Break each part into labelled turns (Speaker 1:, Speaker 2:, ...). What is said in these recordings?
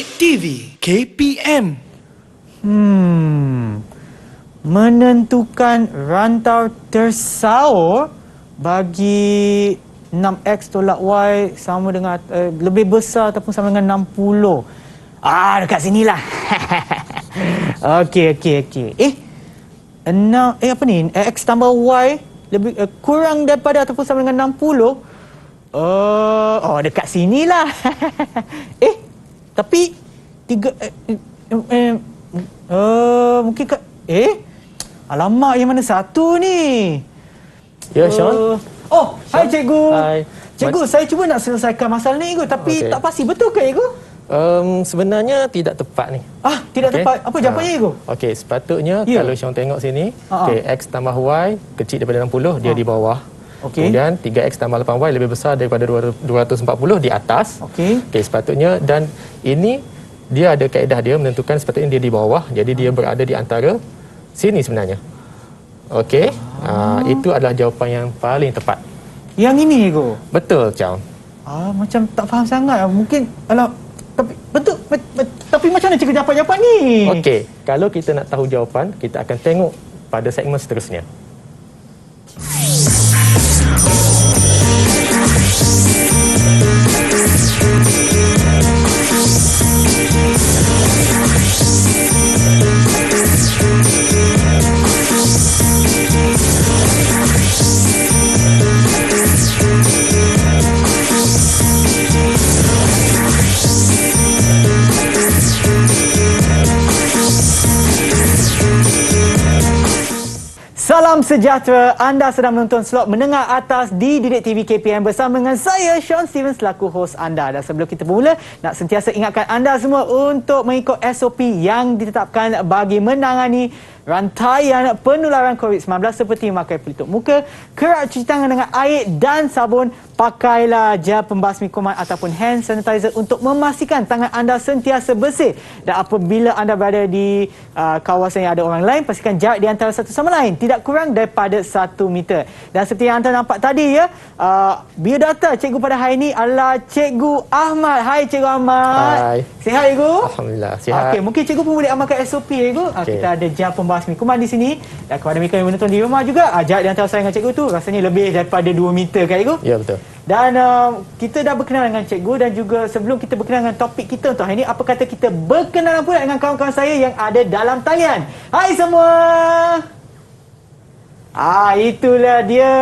Speaker 1: Didik TV KPM.
Speaker 2: Menentukan rantau tersaur bagi 6x tolak y sama dengan lebih besar ataupun sama dengan 60. Dekat sinilah. Okey. 6 apa ni? X tambah y lebih kurang daripada ataupun sama dengan 60. Dekat sinilah. Tapi tiga mungkin alamak, yang mana satu ni?
Speaker 3: Ya, Sean.
Speaker 2: Hai cikgu.
Speaker 3: Hai.
Speaker 2: Cikgu, saya cuba nak selesaikan masalah ni cikgu, tapi tak pasti betul ke cikgu?
Speaker 3: Sebenarnya tidak tepat ni.
Speaker 2: Tidak tepat. Apa jawapannya cikgu?
Speaker 3: Okey, sepatutnya kalau Sean tengok sini, X tambah Y kecil daripada 60, dia di bawah. Kemudian 3X tambah 8Y lebih besar daripada 240 di atas. Okey, sepatutnya, dan ini dia ada kaedah dia menentukan sepatutnya dia di bawah. Jadi dia berada di antara sini sebenarnya. Okey, itu adalah jawapan yang paling tepat.
Speaker 2: Yang ini cikgu?
Speaker 3: Betul, Chow.
Speaker 2: Macam tak faham sangat. Mungkin tapi betul, tapi macam mana cikgu dapat jawapan ni?
Speaker 3: Okey, kalau kita nak tahu jawapan, kita akan tengok pada segmen seterusnya.
Speaker 2: Salam sejahtera, anda sedang menonton slot menengah atas di Didik TV KPM bersama dengan saya, Sean Steven, selaku hos anda. Dan sebelum kita bermula, nak sentiasa ingatkan anda semua untuk mengikut SOP yang ditetapkan bagi menangani rantaian penularan COVID-19 seperti memakai pelitup muka, kerap cuci tangan dengan air dan sabun, pakailah gel pembasmi kuman ataupun hand sanitizer untuk memastikan tangan anda sentiasa bersih. Dan apabila anda berada di kawasan yang ada orang lain, pastikan jarak di antara satu sama lain tidak kurang daripada 1 meter. Dan seperti yang anda nampak tadi ya, biodata cikgu pada hari ini adalah Cikgu Ahmad. Hai Cikgu Ahmad.
Speaker 3: Hai.
Speaker 2: Sihat cikgu?
Speaker 3: Alhamdulillah, sihat.
Speaker 2: Okey, mungkin cikgu pun boleh amalkan SOP cikgu. Kita ada gel pembasmi kuman di sini. Dan kepada mereka yang menonton di rumah juga, jarak di antara saya dengan cikgu tu rasanya lebih daripada 2 meter kan cikgu?
Speaker 3: Ya, betul.
Speaker 2: Dan kita dah berkenalan dengan cikgu, dan juga sebelum kita berkenalan dengan topik kita untuk hari ini, apa kata kita berkenalan pula dengan kawan-kawan saya yang ada dalam talian. Hai semua. Itulah dia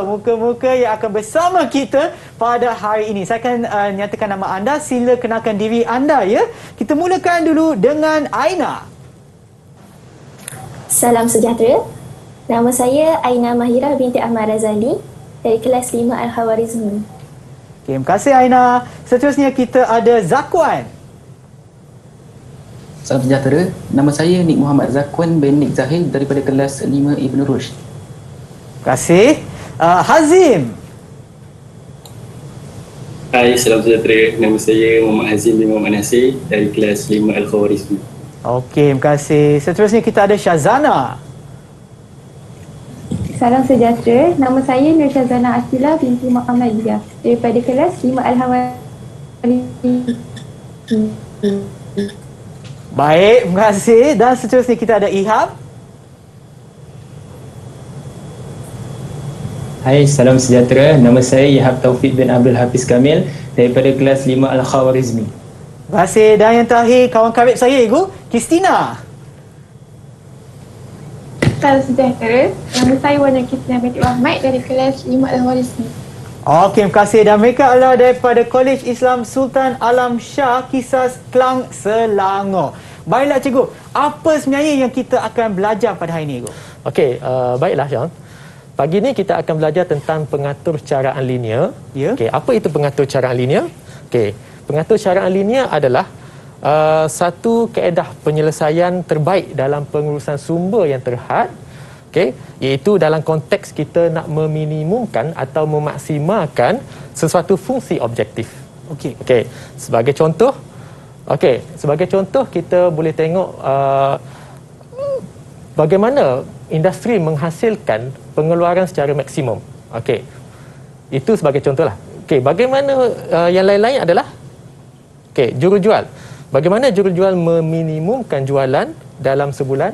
Speaker 2: muka-muka yang akan bersama kita pada hari ini. Saya akan nyatakan nama anda, sila kenalkan diri anda ya. Kita mulakan dulu dengan Aina.
Speaker 4: Salam sejahtera. Nama saya Aina Mahira binti Ahmad Razali dari kelas 5 Al-Khawarizmi.
Speaker 2: Terima kasih Aina. Seterusnya kita ada Zakwan.
Speaker 5: Salam sejahtera. Nama saya Nik Muhammad Zakwan bin Nik Zahid daripada kelas 5 Ibn Rushd.
Speaker 2: Terima kasih. Hazim.
Speaker 6: Hai, salam sejahtera. Nama saya Muhammad Hazim bin Muhammad Nasir dari kelas 5 Al-Khawarizmi.
Speaker 2: Okey, terima kasih. Seterusnya kita ada Syazana.
Speaker 7: Salam sejahtera. Nama saya Nur Syazana Asila binti Muhammadiyah daripada kelas 5 Al-Hawari.
Speaker 2: Baik, terima kasih. Dan seterusnya kita ada Ihab.
Speaker 8: Hai, salam sejahtera. Nama saya Ihab Taufik bin Abdul Hafiz Kamil daripada kelas 5 Al-Khawarizmi.
Speaker 2: Terima kasih. Dan yang terakhir, kawan karib saya, Ibu Kristina.
Speaker 7: Salam sejahtera. Nama saya Wana Kristina binti Ahmad dari kelas 5 Al-Warismi.
Speaker 2: Okey, terima kasih. Dan mereka adalah daripada Kolej Islam Sultan Alam Shah Kisas Klang, Selangor. Baiklah cikgu, apa sebenarnya yang kita akan belajar pada hari ini, Ibu?
Speaker 3: Okey, baiklah Sean. Pagi ni kita akan belajar tentang pengatur caraan linear.
Speaker 2: Ya.
Speaker 3: Okey, apa itu pengatur caraan linear? Okey, pengatur caraan linear adalah satu kaedah penyelesaian terbaik dalam pengurusan sumber yang terhad, okey, iaitu dalam konteks kita nak meminimumkan atau memaksimalkan sesuatu fungsi objektif.
Speaker 2: Okey.
Speaker 3: Okey, sebagai contoh, kita boleh tengok bagaimana industri menghasilkan pengeluaran secara maksimum. Okey. Itu sebagai contohlah. Okey, bagaimana yang lain-lain adalah juru jual. bagaimana jurujual meminimumkan jualan dalam sebulan.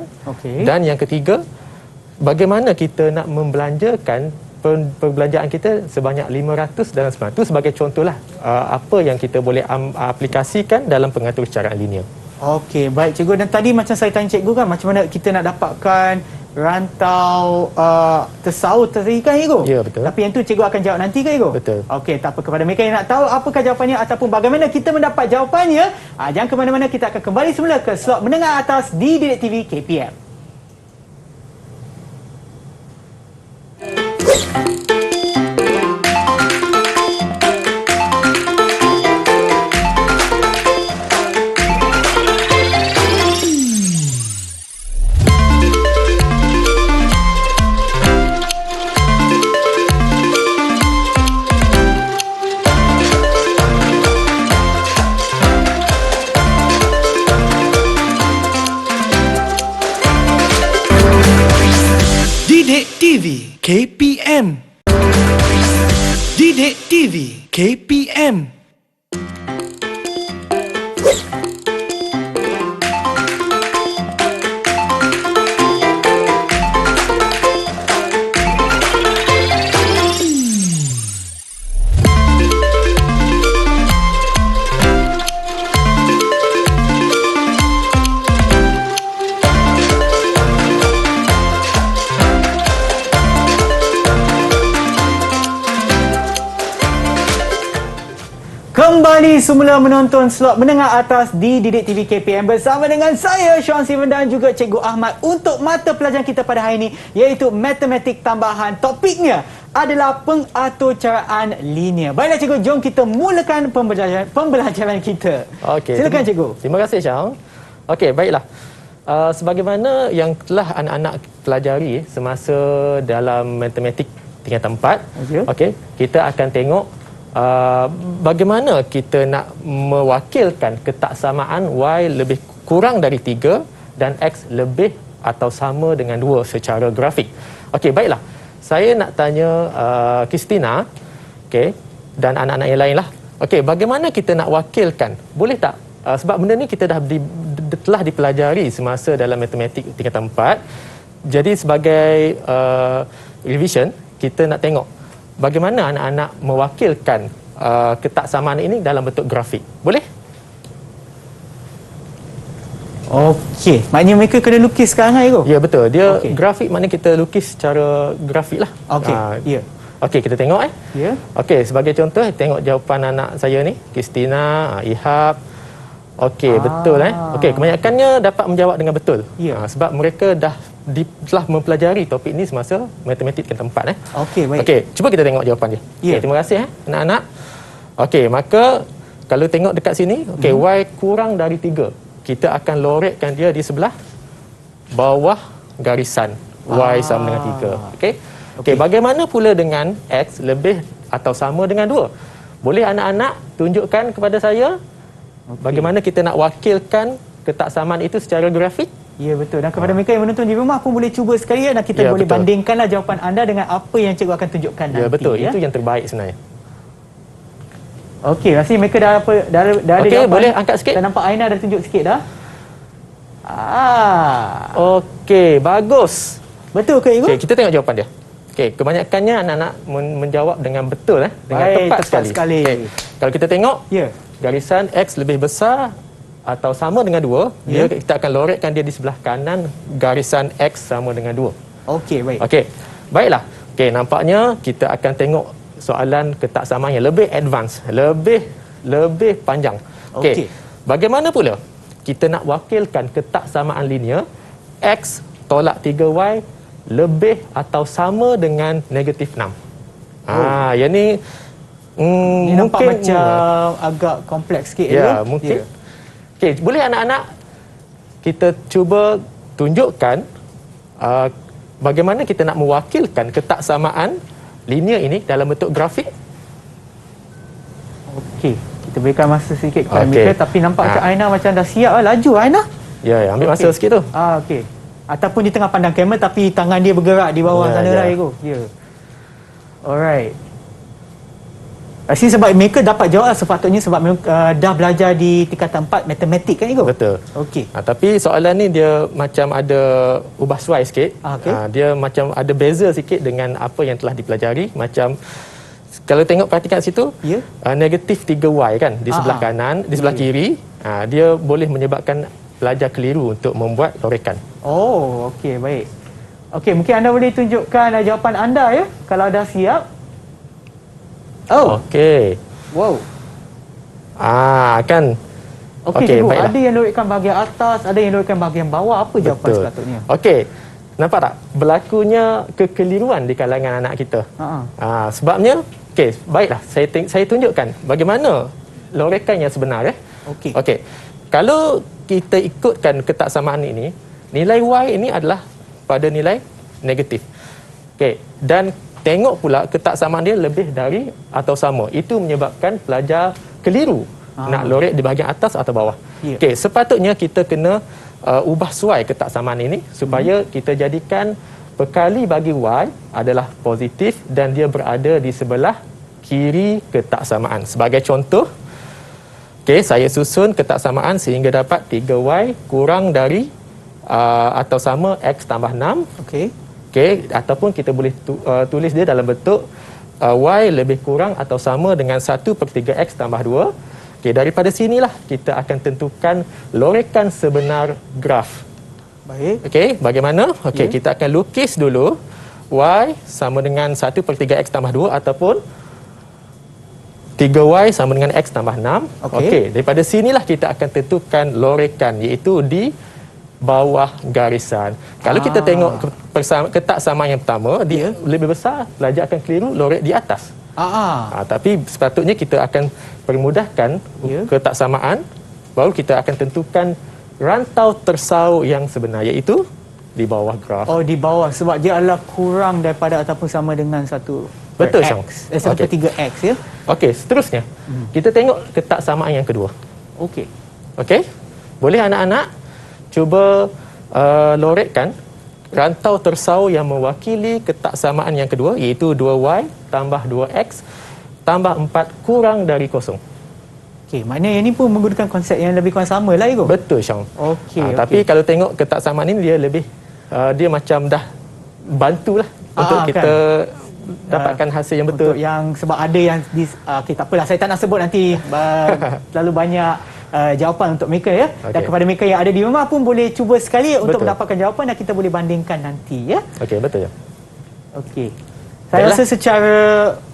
Speaker 3: Dan yang ketiga, bagaimana kita nak membelanjakan perbelanjaan kita sebanyak 500 dalam sebulan. Itu sebagai contohlah apa yang kita boleh aplikasikan dalam pengatur secara linear.
Speaker 2: Okey, baik cikgu. Dan tadi macam saya tanya cikgu kan, macam mana kita nak dapatkan rantau tersaut tadi kan cikgu?
Speaker 3: Ya, betul.
Speaker 2: Tapi yang tu cikgu akan jawab nanti kan cikgu?
Speaker 3: Betul.
Speaker 2: Okey, tak apa, kepada mereka yang nak tahu apakah jawapannya ataupun bagaimana kita mendapat jawapannya, jangan ke mana-mana, kita akan kembali semula ke slot menengah atas di Didik TV KPM.
Speaker 1: Didik TV KPM. Didik TV KPM.
Speaker 2: Kembali semula menonton slot menengah atas di Didik TV KPM bersama dengan saya Sean Steven dan juga Cikgu Ahmad untuk mata pelajaran kita pada hari ini, iaitu matematik tambahan. Topiknya adalah pengaturcaraan linear. Baiklah cikgu, jom kita mulakan pembelajaran kita.
Speaker 3: Okey.
Speaker 2: Silakan cikgu.
Speaker 3: Terima kasih Syang. Okey, baiklah. Sebagaimana yang telah anak-anak pelajari semasa dalam matematik tingkatan 4, okey, kita akan tengok bagaimana kita nak mewakilkan ketaksamaan Y lebih kurang dari 3 dan X lebih atau sama dengan 2 secara grafik. Okey, baiklah. Saya nak tanya Christina, okey, dan anak-anak yang lain lah. Okey, bagaimana kita nak wakilkan? Boleh tak? Sebab benda ni kita telah dipelajari semasa dalam matematik tingkatan 4. Jadi sebagai revision, kita nak tengok bagaimana anak-anak mewakilkan ketaksamaan ini dalam bentuk grafik. Boleh?
Speaker 2: Okey, maknanya mereka kena lukis sekarang kan, Ego?
Speaker 3: Ya, betul. Dia grafik maknanya kita lukis secara grafik lah.
Speaker 2: Okey, ya.
Speaker 3: Okey, kita tengok
Speaker 2: Ya.
Speaker 3: Okey, sebagai contoh, tengok jawapan anak saya ni, Christina, Ihab. Okey, betul Okey, kebanyakannya dapat menjawab dengan betul.
Speaker 2: Ya.
Speaker 3: Sebab mereka telah mempelajari topik ini semasa matematik tingkatan 4
Speaker 2: Okey, baik.
Speaker 3: Okey, cuba kita tengok jawapan dia.
Speaker 2: Ya.
Speaker 3: Okey, terima kasih anak-anak. Okey, maka kalau tengok dekat sini, okey, Y kurang dari 3. Kita akan lorekkan dia di sebelah bawah garisan Y sama dengan 3. Okey. Okey, bagaimana pula dengan X lebih atau sama dengan 2? Boleh anak-anak tunjukkan kepada saya bagaimana kita nak wakilkan ketaksamaan itu secara grafik?
Speaker 2: Ya, betul. Dan kepada mereka yang menonton di rumah pun boleh cuba sekali dan kita boleh bandingkanlah jawapan anda dengan apa yang cikgu akan tunjukkan nanti.
Speaker 3: Ya, betul. Itu yang terbaik sebenarnya.
Speaker 2: Okey, rasanya mereka dah ada
Speaker 3: okey,
Speaker 2: jawapan.
Speaker 3: Boleh angkat sikit?
Speaker 2: Dah nampak Aina dah tunjuk sikit dah.
Speaker 3: Okey, bagus.
Speaker 2: Betul ke, Ibu?
Speaker 3: Okey, kita tengok jawapan dia. Okey, kebanyakannya anak-anak menjawab dengan betul dengan tepat sekali. Okay. Kalau kita tengok, garisan X lebih besar atau sama dengan 2, kita akan lorekkan dia di sebelah kanan garisan X sama dengan 2.
Speaker 2: Okey, baik.
Speaker 3: Okey. Baiklah. Okey, nampaknya kita akan tengok soalan ketaksamaan yang lebih advance, lebih panjang. Okey. Bagaimana pula kita nak wakilkan ketaksamaan linear X tolak 3Y lebih atau sama dengan negatif 6? Yang ni
Speaker 2: nampak
Speaker 3: mungkin
Speaker 2: macam agak kompleks sikit.
Speaker 3: Ya, mungkin. Okey, boleh anak-anak kita cuba tunjukkan bagaimana kita nak mewakilkan ketaksamaan linear ini dalam bentuk grafik? Okey,
Speaker 2: kita berikan masa sikit kepada mereka, tapi nampak macam Aina macam dah siap lah. Laju Aina.
Speaker 3: Ya, ambil masa sikit tu.
Speaker 2: Okey. Ataupun dia tengah pandang kamera tapi tangan dia bergerak di bawah sana lah, Ego. Ya. Alright. Rasanya sebab mereka dapat jawab sepatutnya sebab dah belajar di tingkatan 4 matematik kan, Igo?
Speaker 3: Betul.
Speaker 2: Okey.
Speaker 3: Tapi soalan ni dia macam ada ubah suai sikit. Dia macam ada beza sikit dengan apa yang telah dipelajari. Macam kalau tengok perhatikan situ, negatif 3y kan di sebelah kanan, di sebelah kiri, dia boleh menyebabkan pelajar keliru untuk membuat lorekan.
Speaker 2: Oh, okey, baik. Okey, mungkin anda boleh tunjukkan jawapan anda ya kalau dah siap. Oh.
Speaker 3: Okey.
Speaker 2: Wow.
Speaker 3: Kan.
Speaker 2: Okey, ada yang lorekkan bahagian atas, ada yang lorekkan bahagian bawah. Apa jawapan sepatutnya?
Speaker 3: Okey. Nampak tak? Berlakunya kekeliruan di kalangan anak kita. Sebabnya, okey, baiklah. Saya tunjukkan bagaimana lorekan yang sebenar.
Speaker 2: Okey.
Speaker 3: Okey. Kalau kita ikutkan ketaksamaan ini, nilai Y ini adalah pada nilai negatif. Okey. Dan tengok pula ketaksamaan dia lebih dari atau sama. Itu menyebabkan pelajar keliru nak lorek di bahagian atas atau bawah. Okey, sepatutnya kita kena ubah suai ketaksamaan ini supaya kita jadikan perkali bagi Y adalah positif dan dia berada di sebelah kiri ketaksamaan. Sebagai contoh, okey, saya susun ketaksamaan sehingga dapat 3Y kurang dari atau sama X tambah 6.
Speaker 2: Okey.
Speaker 3: Okey, ataupun kita boleh tulis dia dalam bentuk Y lebih kurang atau sama dengan 1/3 X tambah 2. Okey, daripada sinilah kita akan tentukan lorekan sebenar graf.
Speaker 2: Baik.
Speaker 3: Okey, bagaimana? Okey, kita akan lukis dulu Y sama dengan 1/3 X tambah 2 ataupun 3Y sama dengan X tambah 6. Okey, daripada sinilah kita akan tentukan lorekan iaitu di bawah garisan. Kalau kita tengok ketaksamaan yang pertama, dia lebih besar, pelajar akan keliru lorek di atas. Tapi sepatutnya kita akan permudahkan ketaksamaan, baru kita akan tentukan rantau tersau yang sebenar, iaitu di bawah graf.
Speaker 2: Oh, di bawah sebab dia adalah kurang daripada ataupun sama dengan 1
Speaker 3: Betul,
Speaker 2: X.
Speaker 3: Syam.
Speaker 2: 1/3 X ya.
Speaker 3: Okey, seterusnya. Kita tengok ketaksamaan yang kedua.
Speaker 2: Okey.
Speaker 3: Okey? Boleh anak-anak cuba lorekkan rantau tersau yang mewakili ketaksamaan yang kedua, iaitu 2Y tambah 2X tambah 4 kurang dari 0.
Speaker 2: Okey, maknanya ini pun menggunakan konsep yang lebih kurang sama lah, Igo.
Speaker 3: Betul, Syam.
Speaker 2: Okey.
Speaker 3: Tapi kalau tengok ketaksamaan ini, dia lebih dia macam dah bantulah untuk kita dapatkan hasil yang betul.
Speaker 2: Untuk yang sebab ada yang okey, tak apalah, saya tak nak sebut nanti terlalu banyak jawapan untuk mereka ya. Dan kepada mereka yang ada di rumah pun boleh cuba sekali untuk mendapatkan jawapan dan kita boleh bandingkan nanti ya.
Speaker 3: Okey, betul ya.
Speaker 2: Okey. Saya rasa secara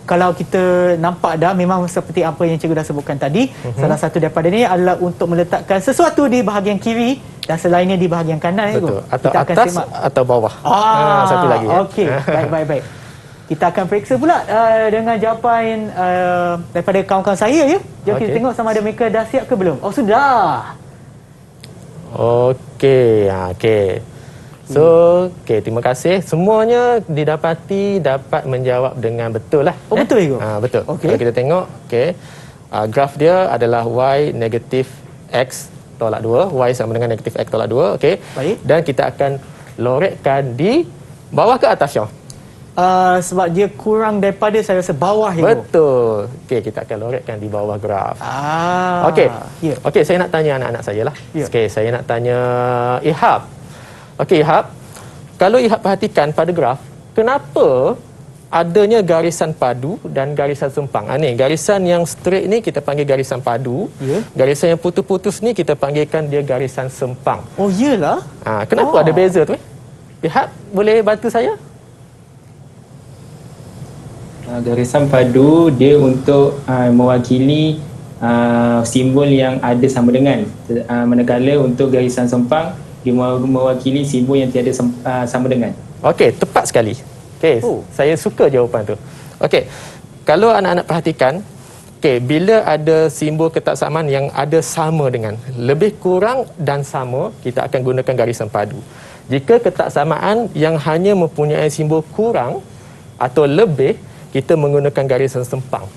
Speaker 2: kalau kita nampak dah memang seperti apa yang cikgu dah sebutkan tadi, salah satu daripada ni adalah untuk meletakkan sesuatu di bahagian kiri dan selainnya di bahagian kanan.
Speaker 3: Betul. Atau
Speaker 2: kita akan
Speaker 3: atas
Speaker 2: semak
Speaker 3: atau bawah. Satu lagi ya.
Speaker 2: Okey, baik. Kita akan periksa pula dengan jawapan daripada kawan-kawan saya ya. Jom kita tengok sama ada mereka dah siap ke belum. Oh, sudah.
Speaker 3: Okey, okey. So, terima kasih. Semuanya didapati dapat menjawab dengan betul lah.
Speaker 2: Oh, betul, Igo?
Speaker 3: Betul. Kalau kita tengok, graf dia adalah Y negatif X tolak 2. Y sama dengan negatif X tolak 2.
Speaker 2: Baik.
Speaker 3: Dan kita akan lorekkan di bawah ke atas, Syah?
Speaker 2: Sebab dia kurang daripada saya rasa bawah, Igo.
Speaker 3: Betul. Kita akan lorekkan di bawah graf. Okey, saya nak tanya anak-anak saya lah. Saya nak tanya Ihab. Okey, Ihab. Kalau Ihab perhatikan pada graf, kenapa adanya garisan padu dan garisan sempang? Ni, garisan yang straight ni kita panggil garisan padu. Garisan yang putus-putus ni kita panggilkan dia garisan sempang.
Speaker 2: Oh, iyalah.
Speaker 3: Kenapa ada beza tu? Ihab, boleh bantu saya?
Speaker 8: Garisan padu dia untuk mewakili simbol yang ada sama dengan, manakala untuk garisan sempang dia mewakili simbol yang tiada sama dengan.
Speaker 3: Okey, tepat sekali. Saya suka jawapan tu. Okey, kalau anak-anak perhatikan, bila ada simbol ketaksamaan yang ada sama dengan, lebih kurang dan sama, kita akan gunakan garisan padu. Jika ketaksamaan yang hanya mempunyai simbol kurang atau lebih, kita menggunakan garisan sempang.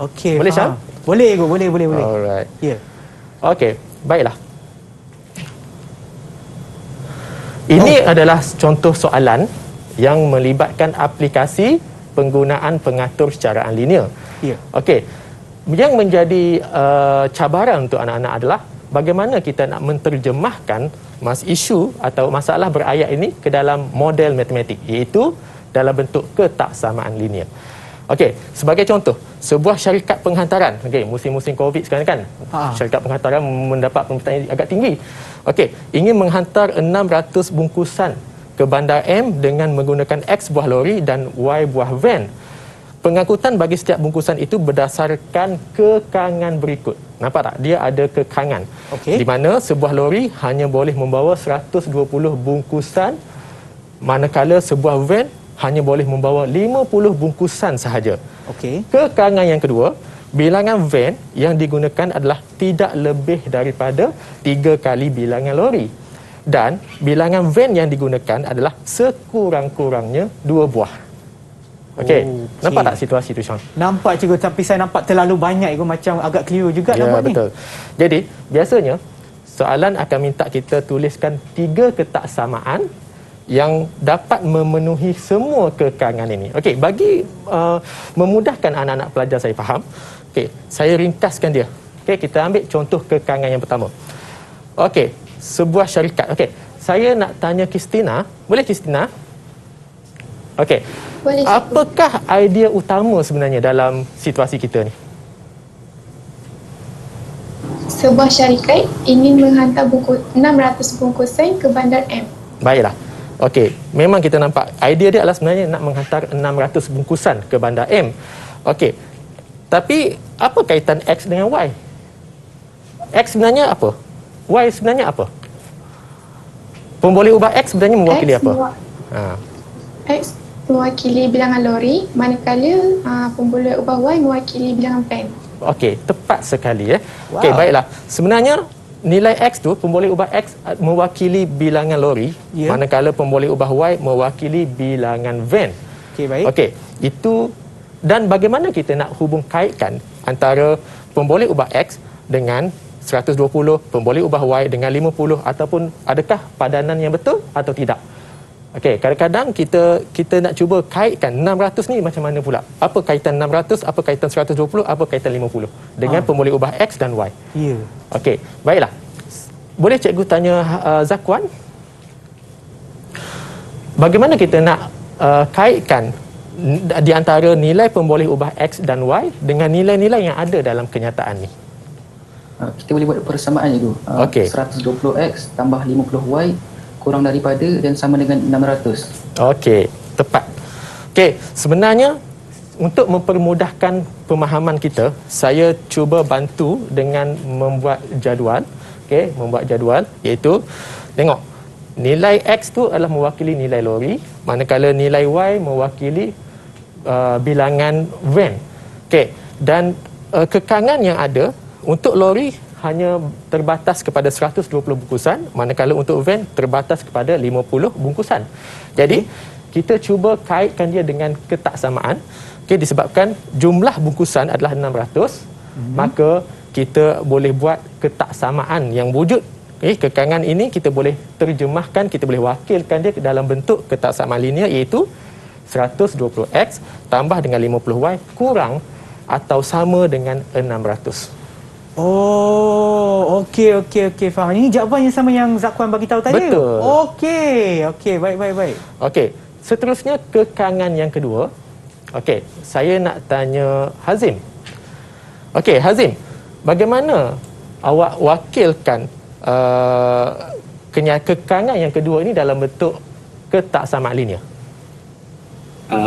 Speaker 2: Okey.
Speaker 3: Boleh, Syam?
Speaker 2: Boleh, boleh.
Speaker 3: Alright.
Speaker 2: Ya.
Speaker 3: Okey, baiklah. Ini adalah contoh soalan yang melibatkan aplikasi penggunaan pengatur secaraan linear.
Speaker 2: Ya.
Speaker 3: Okey. Yang menjadi cabaran untuk anak-anak adalah bagaimana kita nak menterjemahkan isu atau masalah berayat ini ke dalam model matematik, iaitu dalam bentuk ketaksamaan linear. Okey, sebagai contoh, sebuah syarikat penghantaran, okey, musim-musim Covid sekarang kan, syarikat penghantaran mendapat permintaan agak tinggi. Okey, ingin menghantar 600 bungkusan ke bandar M dengan menggunakan X buah lori dan Y buah van. Pengangkutan bagi setiap bungkusan itu berdasarkan kekangan berikut. Nampak tak? Dia ada kekangan. Di mana sebuah lori hanya boleh membawa 120 bungkusan, manakala sebuah van hanya boleh membawa 50 bungkusan sahaja. Kekangan yang kedua, bilangan van yang digunakan adalah tidak lebih daripada 3 kali bilangan lori. Dan bilangan van yang digunakan adalah sekurang-kurangnya 2 buah. Okey. Nampak tak situasi tu, Sean?
Speaker 2: Nampak, cikgu, tapi saya nampak terlalu banyak, itu macam agak keliru juga nampak ni.
Speaker 3: Betul. Jadi, biasanya soalan akan minta kita tuliskan 3 ketaksamaan yang dapat memenuhi semua kekangan ini. Okey, bagi memudahkan anak-anak pelajar saya faham, okey, saya ringkaskan dia. Okey, kita ambil contoh kekangan yang pertama. Okey, sebuah syarikat. Okey, saya nak tanya Kristina, boleh Kristina? Okey.
Speaker 4: Boleh.
Speaker 3: Apakah idea utama sebenarnya dalam situasi kita ni?
Speaker 7: Sebuah syarikat ingin menghantar 600 bungkusan ke bandar M.
Speaker 3: Baiklah. Okey, memang kita nampak idea dia adalah sebenarnya nak menghantar 600 bungkusan ke bandar M. Okey. Tapi apa kaitan X dengan Y? X sebenarnya apa? Y sebenarnya apa? Pemboleh ubah X sebenarnya mewakili apa?
Speaker 7: X mewakili bilangan lori, manakala pemboleh ubah Y mewakili bilangan van.
Speaker 3: Okey, tepat sekali ya. Okey, baiklah. Sebenarnya nilai X tu, pemboleh ubah X mewakili bilangan lori, manakala pemboleh ubah Y mewakili bilangan van.
Speaker 2: Okey, baik.
Speaker 3: Okey, itu. Dan bagaimana kita nak hubung kaitkan antara pemboleh ubah X dengan 120, pemboleh ubah Y dengan 50, ataupun adakah padanan yang betul atau tidak? Okey, kadang-kadang kita nak cuba kaitkan 600 ni macam mana pula? Apa kaitan 600, apa kaitan 120, apa kaitan 50 dengan pemboleh ubah X dan Y?
Speaker 2: Ya.
Speaker 3: Okey, baiklah. Boleh cikgu tanya Zakwan? Bagaimana kita nak kaitkan di antara nilai pemboleh ubah X dan Y dengan nilai-nilai yang ada dalam kenyataan ni?
Speaker 5: Kita boleh buat persamaan je tu. 120X tambah 50Y kurang daripada dan sama dengan 600.
Speaker 3: Okey, tepat. Okey, sebenarnya untuk mempermudahkan pemahaman kita, saya cuba bantu dengan membuat jadual. Okey, membuat jadual iaitu tengok nilai X tu adalah mewakili nilai lori, manakala nilai Y mewakili bilangan van. Okey, dan kekangan yang ada untuk lori hanya terbatas kepada 120 bungkusan, manakala untuk van terbatas kepada 50 bungkusan. Jadi, kita cuba kaitkan dia dengan ketaksamaan. Okey, disebabkan jumlah bungkusan adalah 600, maka kita boleh buat ketaksamaan yang wujud. Okey, kekangan ini kita boleh terjemahkan, kita boleh wakilkan dia dalam bentuk ketaksamaan linear, iaitu 120X tambah dengan 50Y kurang atau sama dengan 600.
Speaker 2: Oh, okey, faham. Ini jawapan yang sama yang Zakwan bagi tahu tadi.
Speaker 3: Betul.
Speaker 2: Okey, baik.
Speaker 3: Okey, seterusnya kekangan yang kedua. Okey, saya nak tanya Hazim. Okey, Hazim, bagaimana awak wakilkan kekangan yang kedua ini dalam bentuk ketaksamaan linear?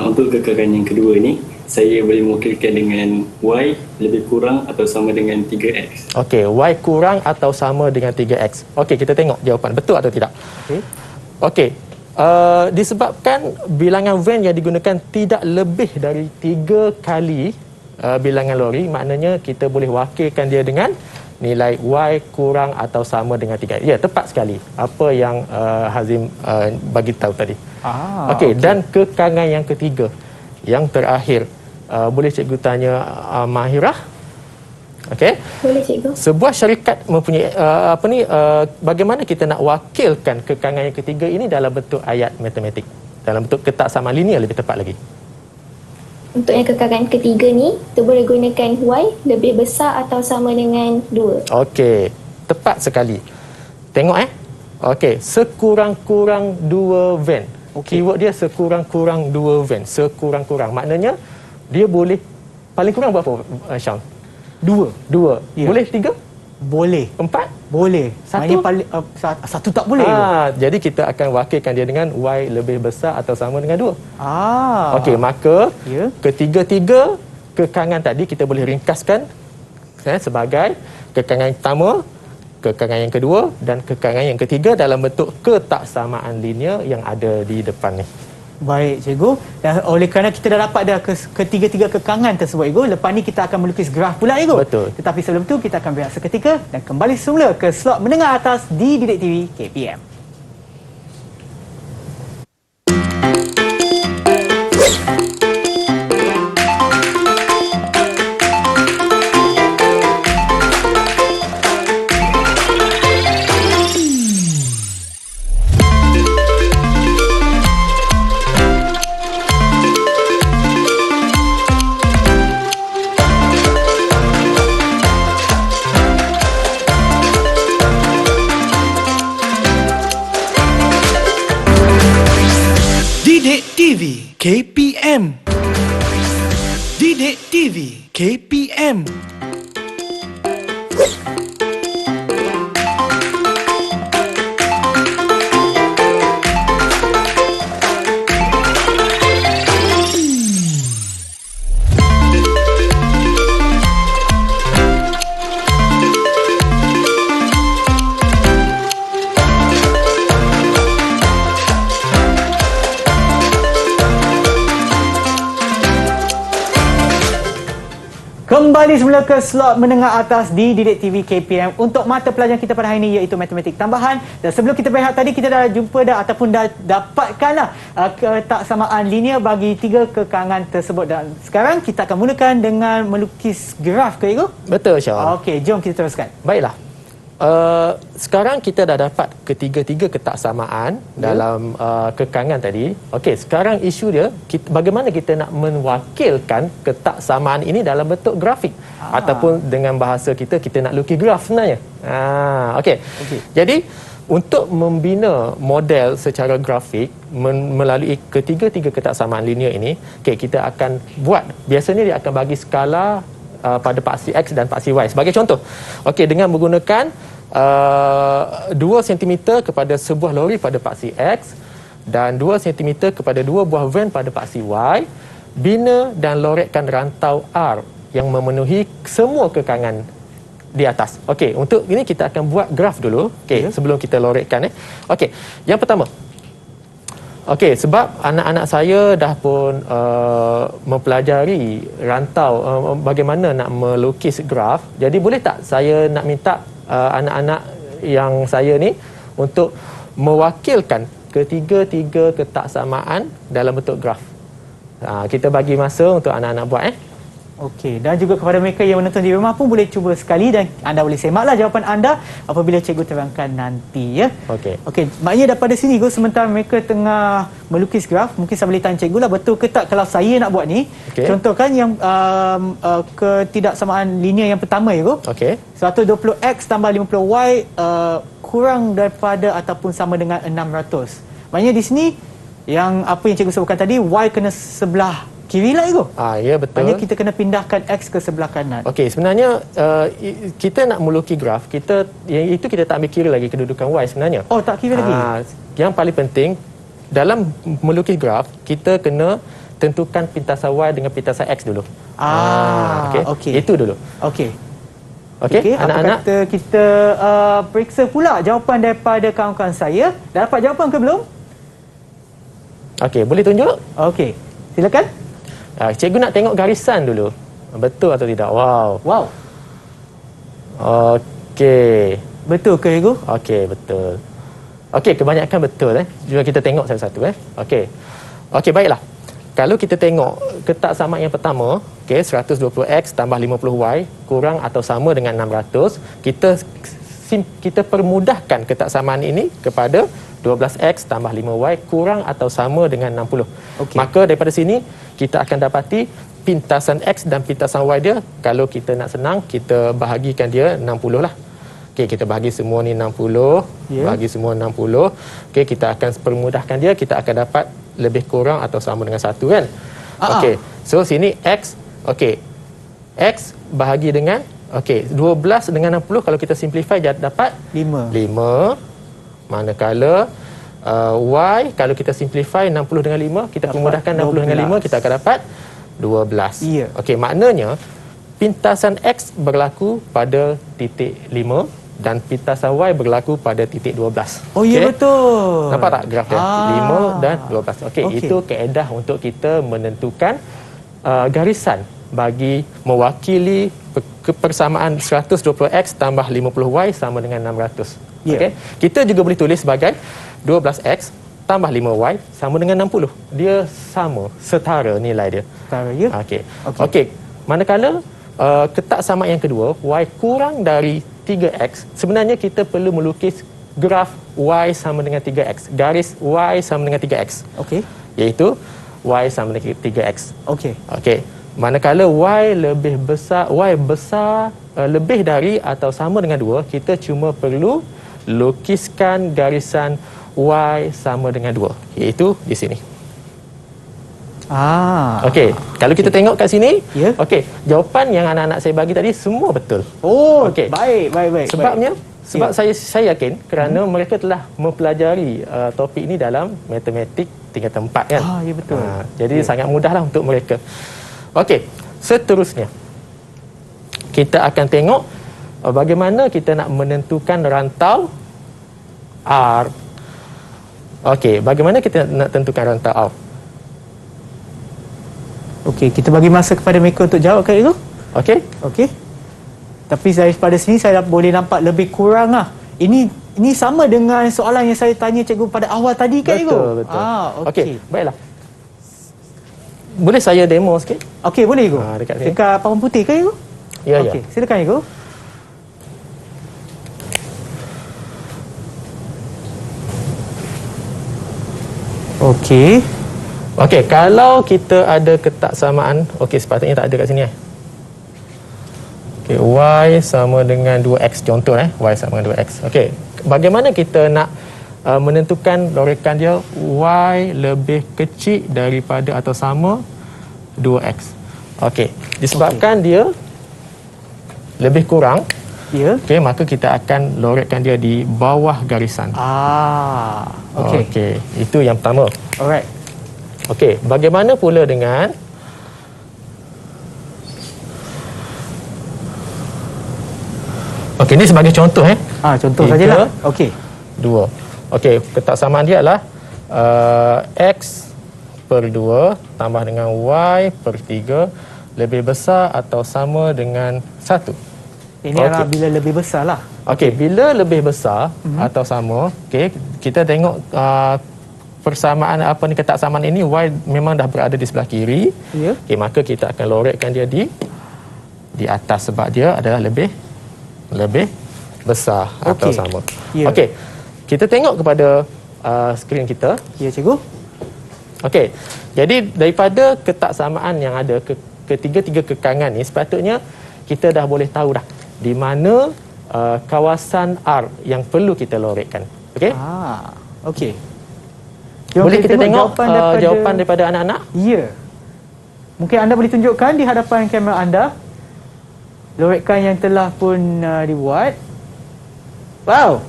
Speaker 6: Untuk kekangan yang kedua ini, saya boleh mewakilkan dengan Y lebih kurang atau sama dengan 3X.
Speaker 3: Okey, Y kurang atau sama dengan 3X. Okey, kita tengok jawapan. Betul atau tidak? Okey. Disebabkan bilangan van yang digunakan tidak lebih dari 3 kali bilangan lori, maknanya kita boleh wakilkan dia dengan nilai Y kurang atau sama dengan 3. Ya, tepat sekali apa yang Hazim bagi tahu tadi. Okey, dan kekangan yang ketiga, yang terakhir, boleh cikgu tanya Mahirah? Okey.
Speaker 4: Boleh, cikgu.
Speaker 3: Sebuah syarikat mempunyai bagaimana kita nak wakilkan kekangan yang ketiga ini dalam bentuk ayat matematik, dalam bentuk ketaksamaan linear lebih tepat lagi.
Speaker 4: Untuk yang kekarangan ketiga ni, kita boleh gunakan Y lebih besar atau sama dengan 2.
Speaker 3: Okey, tepat sekali. Tengok Okey, sekurang-kurang 2 van. Keyword dia sekurang-kurang 2 van. Sekurang-kurang. Maknanya dia boleh paling kurang berapa, Syam? 2. Ya. Boleh 3?
Speaker 2: Boleh.
Speaker 3: 4?
Speaker 2: Boleh.
Speaker 3: Satu?
Speaker 2: Satu tak boleh.
Speaker 3: Jadi kita akan wakilkan dia dengan Y lebih besar atau sama dengan 2. Okey, maka ketiga-tiga kekangan tadi kita boleh ringkaskan sebagai kekangan pertama, kekangan yang kedua dan kekangan yang ketiga dalam bentuk ketaksamaan linear yang ada di depan ni.
Speaker 2: Baik, cikgu. Dan oleh kerana kita dah dapat dah ketiga-tiga kekangan tersebut, cikgu, lepas ni kita akan melukis graf pula, cikgu.
Speaker 3: Betul.
Speaker 2: Tetapi sebelum tu kita akan berehat seketika dan kembali semula ke slot menengah atas di Didik TV KPM.
Speaker 1: Didik TV KPM. Didik TV KPM.
Speaker 2: Kembali semula ke slot menengah atas di Didik TV KPM untuk mata pelajaran kita pada hari ini iaitu matematik tambahan. Dan sebelum kita berehat tadi, kita dah jumpa ataupun dah dapatkanlah ketaksamaan linear bagi tiga kekangan tersebut. Dan sekarang kita akan mulakan dengan melukis graf, ke cikgu?
Speaker 3: Betul, Syam.
Speaker 2: Okey, jom kita teruskan.
Speaker 3: Baiklah. Sekarang kita dah dapat ketiga-tiga ketaksamaan dalam kekangan tadi. Okey, sekarang isu dia bagaimana kita nak mewakilkan ketaksamaan ini dalam bentuk grafik ataupun dengan bahasa kita nak lukis graf sebenarnya. Okey. Jadi untuk membina model secara grafik melalui ketiga-tiga ketaksamaan linear ini, kita akan buat, biasanya dia akan bagi skala pada paksi X dan paksi Y. Sebagai contoh, dengan menggunakan 2 cm kepada sebuah lori pada paksi X dan 2 cm kepada 2 buah van pada paksi Y, bina dan lorekkan rantau R yang memenuhi semua kekangan di atas. Untuk ini kita akan buat graf dulu, sebelum kita lorekkan. Yang pertama, sebab anak-anak saya dah pun mempelajari rantau bagaimana nak melukis graf, jadi boleh tak saya nak minta anak-anak yang saya ni untuk mewakilkan ketiga-tiga ketaksamaan dalam bentuk graf. Kita bagi masa untuk anak-anak buat.
Speaker 2: Okey, dan juga kepada mereka yang menonton di rumah pun boleh cuba sekali dan anda boleh semaklah jawapan anda apabila cikgu terangkan nanti, ya. Okey, maknanya daripada sini sementara mereka tengah melukis graf, mungkin saya boleh tanya cikgu lah, betul ke tak kalau saya nak buat ni, contohkan yang ketidaksamaan linear yang pertama, ya, 120x tambah 50y kurang daripada ataupun sama dengan 600. Maknanya di sini yang apa yang cikgu sebutkan tadi, y kena sebelah kiri lah, Igo.
Speaker 3: Ya, betul.
Speaker 2: Maknanya kita kena pindahkan X ke sebelah kanan.
Speaker 3: Sebenarnya kita nak melukis graf, kita tak ambil kira lagi kedudukan Y sebenarnya.
Speaker 2: Oh, tak kira lagi?
Speaker 3: Yang paling penting, dalam melukis graf, kita kena tentukan pintasan Y dengan pintasan X dulu. Itu dulu. Okey, anak-anak.
Speaker 2: Apa kata kita periksa pula jawapan daripada kawan-kawan saya. Dah dapat jawapan ke belum?
Speaker 3: Boleh tunjuk?
Speaker 2: Silakan.
Speaker 3: Cikgu nak tengok garisan dulu. Betul atau tidak? Wow.
Speaker 2: Betul ke, Cikgu?
Speaker 3: Betul. Kebanyakan betul. Jom kita tengok satu-satu. Baiklah. Kalau kita tengok ketaksamaan yang pertama, 120x tambah 50y kurang atau sama dengan 600, kita permudahkan ketaksamaan ini kepada 12x tambah 5y kurang atau sama dengan 60. Maka daripada sini kita akan dapati pintasan X dan pintasan Y dia, kalau kita nak senang, kita bahagikan dia 60 lah. Okey, kita bahagi semua ni 60, bahagi semua 60. Okey, kita akan permudahkan dia, kita akan dapat lebih kurang atau sama dengan 1 kan. Okey, so sini X, okey, X bahagi dengan, okey, 12 dengan 60, kalau kita simplify dapat 5. Manakala Y, kalau kita simplify 60 dengan 5, kita permudahkan 60 dengan 5, kita akan dapat 12. Okey, maknanya pintasan X berlaku pada titik 5 dan pintasan Y berlaku pada titik 12.
Speaker 2: Oh ya, betul.
Speaker 3: Nampak tak graf dia? 5 dan 12. Okey, itu kaedah untuk kita menentukan garisan bagi mewakili kepersamaan 120X tambah 50Y sama dengan 600. Okey. Kita juga boleh tulis sebagai 12X tambah 5Y sama dengan 60. Dia sama, setara nilai dia.
Speaker 2: Setara, ya.
Speaker 3: Okey. Manakala ketaksamaan yang kedua, Y kurang dari 3X, sebenarnya kita perlu melukis graf Y sama dengan 3X. Garis Y sama dengan 3X.
Speaker 2: Okey.
Speaker 3: Iaitu Y sama dengan 3X.
Speaker 2: Okey.
Speaker 3: Okey. Manakala Y lebih besar, Y besar lebih dari atau sama dengan 2, kita cuma perlu lukiskan garisan Y sama dengan 2, iaitu di sini. Okey, kalau kita tengok kat sini, okey, jawapan yang anak-anak saya bagi tadi semua betul.
Speaker 2: Oh, okey. Baik.
Speaker 3: Sebabnya, saya yakin kerana mereka telah mempelajari topik ini dalam matematik tingkatan 4 kan.
Speaker 2: Ya betul.
Speaker 3: Jadi sangat mudahlah untuk mereka. Okey, seterusnya kita akan tengok bagaimana kita nak menentukan rantau R. Okey, bagaimana kita nak tentukan rantau R?
Speaker 2: Okey, kita bagi masa kepada mereka untuk jawab kali itu. Okey. Tapi saya pada sini saya boleh nampak lebih kurang lah. Ini sama dengan soalan yang saya tanya cikgu pada awal tadi kan cikgu?
Speaker 3: Betul. Okey, baiklah. Boleh saya demo sikit?
Speaker 2: Okey, boleh cikgu. Dekat papan putih kan cikgu?
Speaker 3: Ya.
Speaker 2: Okey, silakan cikgu.
Speaker 3: Okey, kalau kita ada ketaksamaan, okey, sepatutnya tak ada kat sini Okey, Y sama dengan 2X contoh Y sama dengan 2X. Okey, bagaimana kita nak menentukan lorekan dia Y lebih kecil daripada atau sama 2X. Okey, disebabkan dia lebih kurang, okey, maka kita akan loretkan dia di bawah garisan. Okey, itu yang pertama.
Speaker 2: Alright.
Speaker 3: Okey, bagaimana pula dengan okey, ini sebagai contoh
Speaker 2: contoh sajalah. Okey.
Speaker 3: 2. Okey, ketaksamaan dia adalah X per 2 tambah dengan Y per 3 lebih besar atau sama dengan 1.
Speaker 2: Ini adalah bila lebih besar lah.
Speaker 3: Okey, bila lebih besar atau sama, okey, kita tengok persamaan ketaksamaan ini, Y memang dah berada di sebelah kiri. Okey, maka kita akan loretkan dia di atas sebab dia adalah lebih besar atau sama. Okey, kita tengok kepada skrin kita.
Speaker 2: Ya, cikgu.
Speaker 3: Okey, jadi daripada ketaksamaan yang ada ketiga-tiga kekangan ni, sepatutnya kita dah boleh tahu dah di mana kawasan R yang perlu kita loretkan. Okey?
Speaker 2: Okey.
Speaker 3: Boleh kita tengok jawapan daripada anak-anak?
Speaker 2: Ya. Mungkin anda boleh tunjukkan di hadapan kamera anda loretkan yang telah pun dibuat. Wow.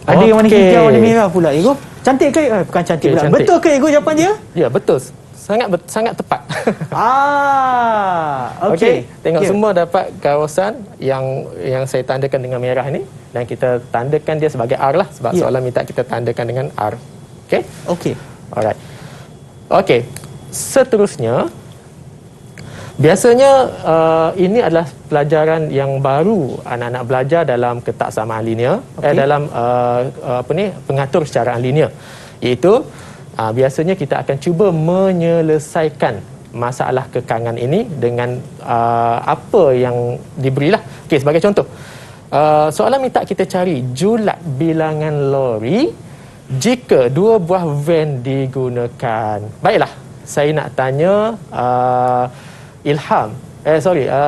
Speaker 2: Ada yang warna hijau, warna merah pula, cikgu. Cantik ke? Bukan cantik pula.
Speaker 3: Cantik.
Speaker 2: Betul ke cikgu jawapan dia?
Speaker 3: Ya, betul. Sangat tepat.
Speaker 2: Okey.
Speaker 3: Tengok semua dapat kawasan yang saya tandakan dengan merah ni, dan kita tandakan dia sebagai R lah sebab soalan minta kita tandakan dengan R. Okey. Alright. Okey. Seterusnya, biasanya ini adalah pelajaran yang baru anak-anak belajar dalam ketaksamaan linear, dalam pengatur secaraan linear, iaitu biasanya kita akan cuba menyelesaikan masalah kekangan ini dengan apa yang diberilah. Okey, sebagai contoh, soalan minta kita cari julat bilangan lori jika 2 buah van digunakan. Baiklah, saya nak tanya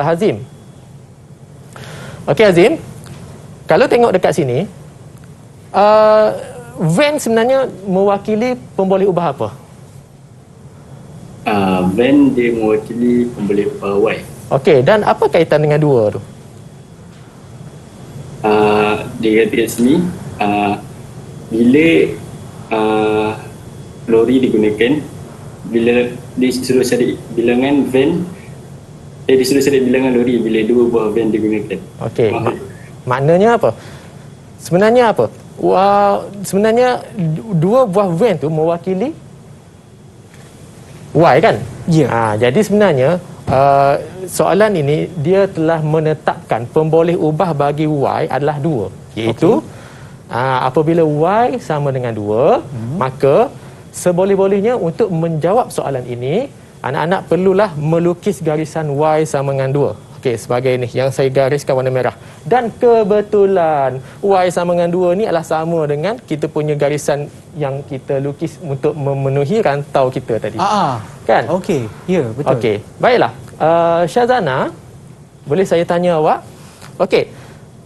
Speaker 3: Hazim. Okey Hazim, kalau tengok dekat sini, van sebenarnya mewakili pemboleh ubah apa?
Speaker 6: Van dia mewakili pemboleh ubah Y.
Speaker 3: Okey, dan apa kaitan dengan dua tu?
Speaker 6: Dia kata kat sini, bila lori digunakan, bila disuruh cari bilangan van, disuruh cari bilangan lori bila dua buah van digunakan.
Speaker 3: Okey, maknanya apa? Sebenarnya apa? Sebenarnya dua buah van tu mewakili Y kan?
Speaker 2: Ya.
Speaker 3: Jadi sebenarnya soalan ini dia telah menetapkan pemboleh ubah bagi Y adalah 2, iaitu apabila Y sama dengan 2, maka seboleh-bolehnya untuk menjawab soalan ini, anak-anak perlulah melukis garisan Y sama dengan 2. Okey, sebagai ni yang saya gariskan warna merah. Dan kebetulan Y sama dengan 2 ni adalah sama dengan kita punya garisan yang kita lukis untuk memenuhi rantau kita tadi. Kan?
Speaker 2: Okey, ya, betul.
Speaker 3: Okey, baiklah. Syazana, boleh saya tanya awak? Okey,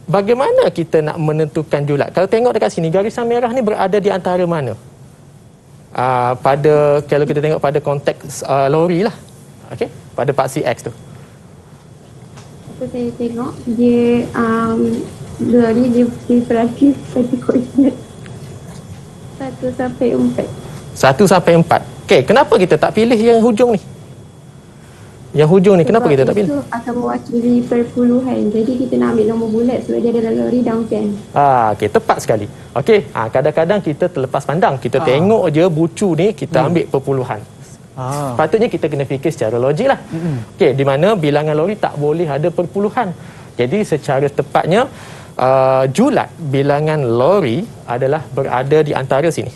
Speaker 3: bagaimana kita nak menentukan julat? Kalau tengok dekat sini, garisan merah ni berada di antara mana? Kalau kita tengok pada konteks lori lah. Okey, pada paksi X tu.
Speaker 7: Apa saya tengok, dia lori dia berarti satu koordinat 1 sampai 4.
Speaker 3: 1 sampai 4. Okey, kenapa kita tak pilih yang hujung ni? Yang hujung ni, kenapa kita tak pilih?
Speaker 7: Itu akan mewakili perpuluhan. Jadi kita nak ambil nombor bulat sebab dia ada lori down pen.
Speaker 3: Okey, tepat sekali. Okey, kadang-kadang kita terlepas pandang. Kita tengok je bucu ni, kita ambil perpuluhan. Patutnya kita kena fikir secara logik lah. Okey, di mana bilangan lori tak boleh ada perpuluhan. Jadi secara tepatnya, julat bilangan lori adalah berada di antara sini.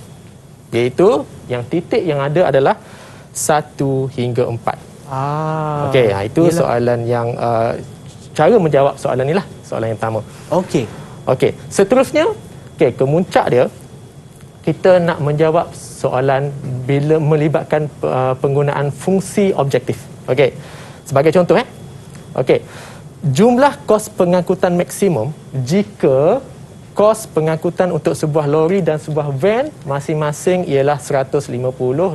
Speaker 3: Iaitu yang titik yang ada adalah 1 hingga 4. Okey, itu soalan yang cara menjawab soalan ni lah, soalan yang pertama. Okey, seterusnya, kemuncak dia, kita nak menjawab soalan bila melibatkan penggunaan fungsi objektif. Okey, sebagai contoh okey, jumlah kos pengangkutan maksimum jika kos pengangkutan untuk sebuah lori dan sebuah van masing-masing ialah 150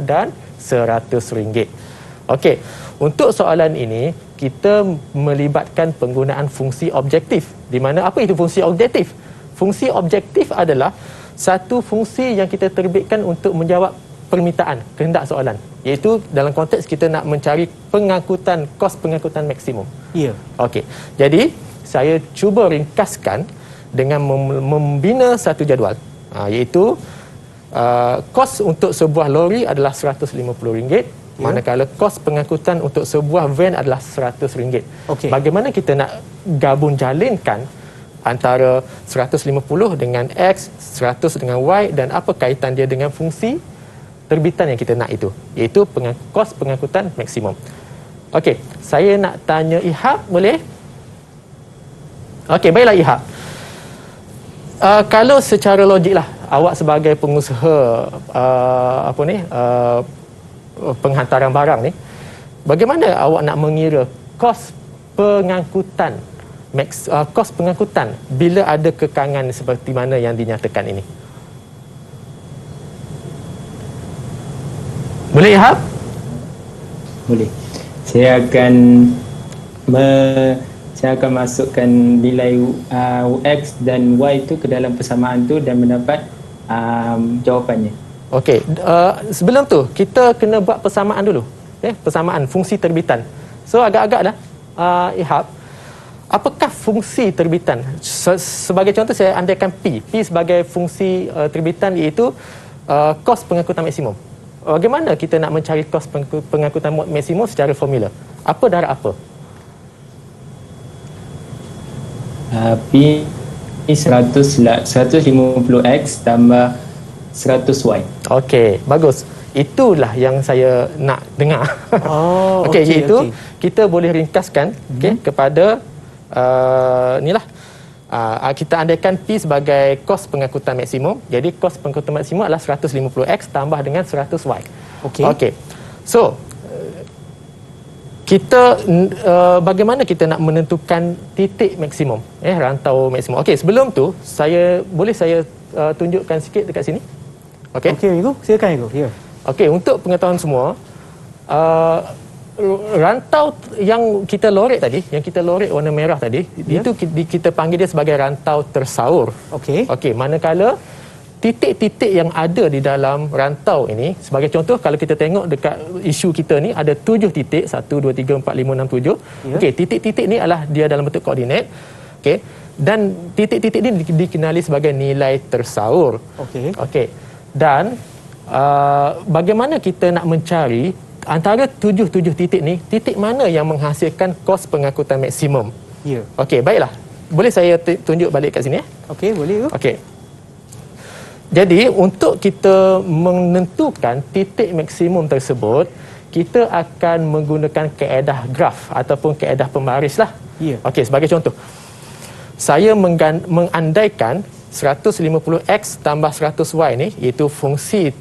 Speaker 3: dan RM100. Okey, untuk soalan ini kita melibatkan penggunaan fungsi objektif. Di mana apa itu fungsi objektif? Fungsi objektif adalah satu fungsi yang kita terbitkan untuk menjawab permintaan, kehendak soalan. Iaitu dalam konteks kita nak mencari pengangkutan, kos pengangkutan maksimum.
Speaker 2: Ya.
Speaker 3: Okey, jadi saya cuba ringkaskan dengan membina satu jadual. Iaitu kos untuk sebuah lori adalah RM150. Manakala kos pengangkutan untuk sebuah van adalah RM100. Bagaimana kita nak gabung jalinkan antara 150 dengan X, 100 dengan Y, dan apa kaitan dia dengan fungsi terbitan yang kita nak itu, iaitu kos pengangkutan maksimum. Okey, saya nak tanya Ihab, boleh? Okey, baiklah Ihab. Kalau secara logik lah, awak sebagai pengusaha penghantaran barang ni, bagaimana awak nak mengira kos pengangkutan kos pengangkutan bila ada kekangan seperti mana yang dinyatakan ini? Boleh Ihab?
Speaker 8: Boleh. Saya akan masukkan nilai X dan Y itu ke dalam persamaan tu dan mendapat jawapannya.
Speaker 3: Okey, sebelum tu kita kena buat persamaan dulu. Persamaan fungsi terbitan. So agak-agak dah Ihab, apakah fungsi terbitan? Sebagai contoh saya andaikan P sebagai fungsi terbitan, iaitu kos pengangkutan maksimum. Bagaimana kita nak mencari kos pengangkutan maksimum secara formula? Apa darab apa?
Speaker 8: P 150X tambah 100Y.
Speaker 3: Okey, bagus. Itulah yang saya nak dengar. Okey, iaitu kita boleh ringkaskan kepada inilah. Kita andaikan P sebagai kos pengangkutan maksimum. Jadi kos pengangkutan maksimum adalah 150X tambah dengan 100Y. Okey. So, kita bagaimana kita nak menentukan titik maksimum, rantau maksimum. Okey, sebelum tu saya tunjukkan sikit dekat sini. Okey.
Speaker 2: Okey, Igu, silakan Igu. Ya.
Speaker 3: Okey, untuk pengetahuan semua, rantau yang kita lorek tadi, yang kita lorek warna merah tadi, itu kita panggil dia sebagai rantau tersaur.
Speaker 2: Okey.
Speaker 3: Okey, manakala titik-titik yang ada di dalam rantau ini, sebagai contoh kalau kita tengok dekat isu kita ni ada 7 titik, 1 2 3 4 5 6 7. Okey, titik-titik ni adalah dia dalam bentuk koordinat. Okey. Dan titik-titik ni dikenali sebagai nilai tersaur.
Speaker 2: Okey.
Speaker 3: Okey. Dan bagaimana kita nak mencari antara 7 titik ni, titik mana yang menghasilkan kos pengangkutan maksimum?
Speaker 2: Ya.
Speaker 3: Okey, baiklah. Boleh saya tunjuk balik kat sini?
Speaker 2: Okey, boleh.
Speaker 3: Okey. Jadi, untuk kita menentukan titik maksimum tersebut, kita akan menggunakan kaedah graf ataupun kaedah pembaris lah.
Speaker 2: Ya.
Speaker 3: Okey, sebagai contoh. Saya mengandaikan 150x tambah 100y ni, iaitu fungsi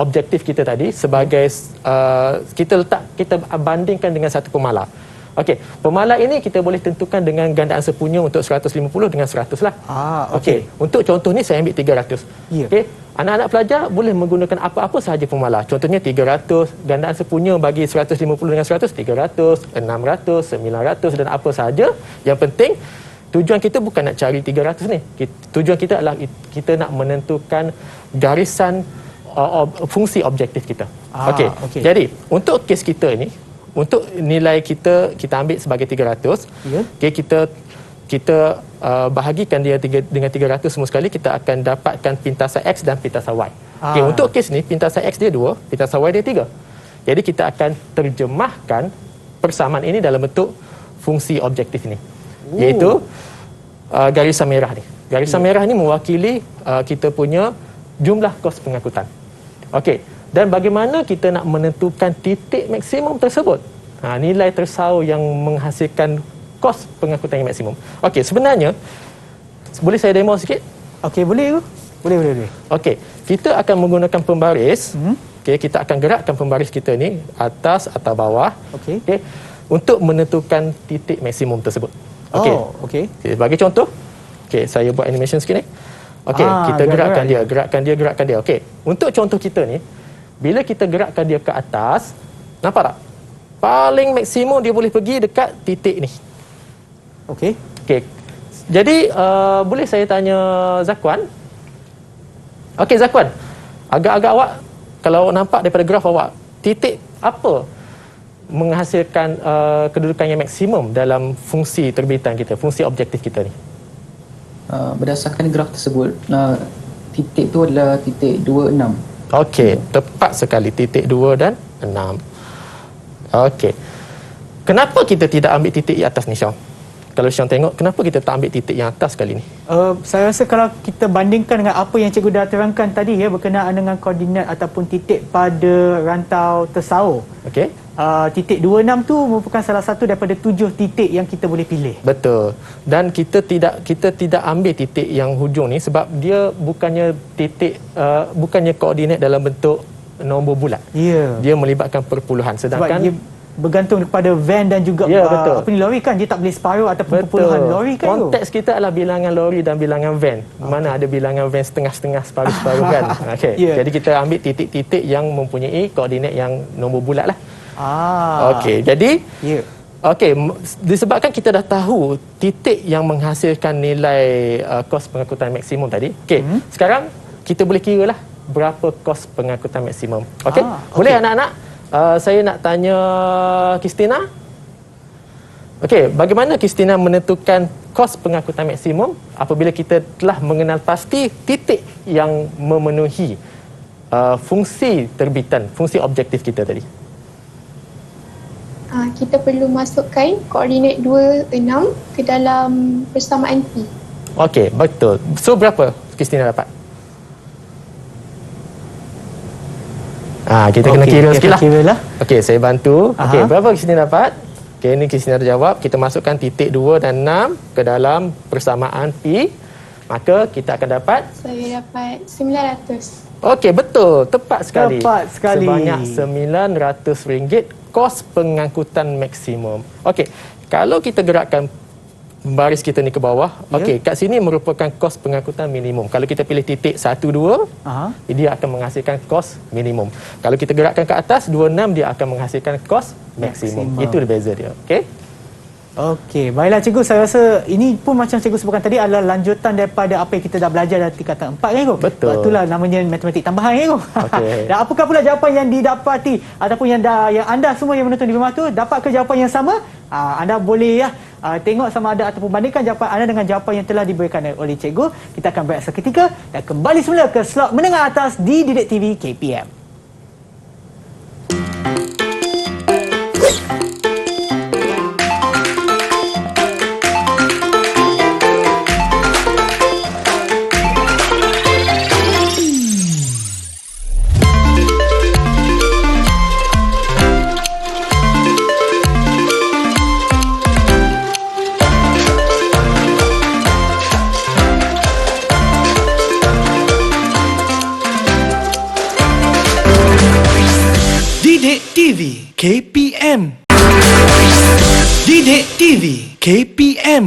Speaker 3: objektif kita tadi sebagai kita bandingkan dengan satu pemala. Okey, pemala ini kita boleh tentukan dengan gandaan sepunya untuk 150 dengan 100 lah. Okey, untuk contoh ni saya ambil 300. Okey, anak-anak pelajar boleh menggunakan apa-apa sahaja pemala. Contohnya 300, gandaan sepunya bagi 150 dengan 100, 300, 600, 900 dan apa sahaja. Yang penting tujuan kita bukan nak cari 300 ni. Tujuan kita adalah kita nak menentukan garisan fungsi objektif kita. Okey. Jadi, untuk kes kita ni, untuk nilai kita ambil sebagai 300. Okey, kita bahagikan dia dengan 300 semua sekali, kita akan dapatkan pintasan X dan pintasan Y. Okey, untuk kes ni pintasan X dia 2, pintasan Y dia 3. Jadi kita akan terjemahkan persamaan ini dalam bentuk fungsi objektif ni. Iaitu garisan merah ni. Garisan merah ni mewakili kita punya jumlah kos pengangkutan. Okey, dan bagaimana kita nak menentukan titik maksimum tersebut? Nilai tersaur yang menghasilkan kos pengangkutan yang maksimum. Okey, sebenarnya boleh saya demo sikit?
Speaker 2: Okey, boleh. Boleh.
Speaker 3: Okey, kita akan menggunakan pembaris. Okey, kita akan gerakkan pembaris kita ni atas atau bawah. Okey, untuk menentukan titik maksimum tersebut. Okey. Bagi contoh, saya buat animation sikit ni. Okey, kita gerakkan dia. Okey, untuk contoh kita ni, bila kita gerakkan dia ke atas, nampak tak? Paling maksimum dia boleh pergi dekat titik ni. Okey. Jadi, boleh saya tanya Zakwan? Okey, Zakwan. Agak-agak awak, kalau nampak daripada graf awak, titik apa menghasilkan kedudukan yang maksimum dalam fungsi terbitan kita, fungsi objektif kita ni?
Speaker 5: Berdasarkan graf tersebut, titik tu adalah titik 2, 6.
Speaker 3: Okey, tepat sekali, titik 2 dan 6. Okey. Kenapa kita tidak ambil titik di atas ni, Syam? Kalau Syam tengok, kenapa kita tak ambil titik yang atas kali ni?
Speaker 2: Saya rasa kalau kita bandingkan dengan apa yang cikgu dah terangkan tadi, berkenaan dengan koordinat ataupun titik pada rantau tersaur.
Speaker 3: Okey.
Speaker 2: Titik 26 tu merupakan salah satu daripada 7 titik yang kita boleh pilih.
Speaker 3: Betul. Dan kita tidak ambil titik yang hujung ni sebab dia bukannya titik bukannya koordinat dalam bentuk nombor bulat.
Speaker 2: Ya.
Speaker 3: Dia melibatkan perpuluhan, sedangkan
Speaker 2: sebab dia bergantung kepada van dan juga lori kan, dia tak boleh separuh ataupun perpuluhan lori kan.
Speaker 3: Konteks kita adalah bilangan lori dan bilangan van. Mana ada bilangan van setengah-setengah, separuh-separuh kan. Jadi kita ambil titik-titik yang mempunyai koordinat yang nombor bulat lah. Okey, jadi disebabkan kita dah tahu titik yang menghasilkan nilai kos pengangkutan maksimum tadi. Sekarang kita boleh kira lah berapa kos pengangkutan maksimum. Boleh anak-anak? Saya nak tanya Kristina. Okey, bagaimana Kristina menentukan kos pengangkutan maksimum apabila kita telah mengenal pasti titik yang memenuhi fungsi terbitan, fungsi objektif kita tadi?
Speaker 7: Kita perlu masukkan koordinat 2, 6 ke dalam persamaan P.
Speaker 3: Okey, betul. So, berapa Kristina dapat? Kita kena kira sikit lah. Okey, saya bantu. Okey, berapa Kristina dapat? Okey, ini Kristina dah jawab. Kita masukkan titik 2 dan 6 ke dalam persamaan P. Maka kita akan dapat?
Speaker 7: Saya dapat 900.
Speaker 3: Okey, betul. Tepat sekali.
Speaker 2: Tepat sekali.
Speaker 3: Sebanyak RM900 kos pengangkutan maksimum. Okey, kalau kita gerakkan baris kita ni ke bawah, okey, kat sini merupakan kos pengangkutan minimum. Kalau kita pilih titik 1, 2, dia akan menghasilkan kos minimum. Kalau kita gerakkan ke atas, 26, dia akan menghasilkan kos maksimum. Itu beza dia. Okey?
Speaker 2: Okey, baiklah cikgu, saya rasa ini pun macam cikgu sebutkan tadi adalah lanjutan daripada apa yang kita dah belajar dalam tingkatan 4 kan cikgu?
Speaker 3: Betul.
Speaker 2: Itulah namanya matematik tambahan kan cikgu?
Speaker 3: Okey.
Speaker 2: Dan apakah pula jawapan yang didapati ataupun yang anda semua yang menonton di rumah tu dapat ke jawapan yang sama? Anda boleh tengok sama ada ataupun bandingkan jawapan anda dengan jawapan yang telah diberikan oleh cikgu. Kita akan berehat seketika dan kembali semula ke slot menengah atas di Didik TV KPM.
Speaker 1: Didik TV KPM. Didik TV KPM.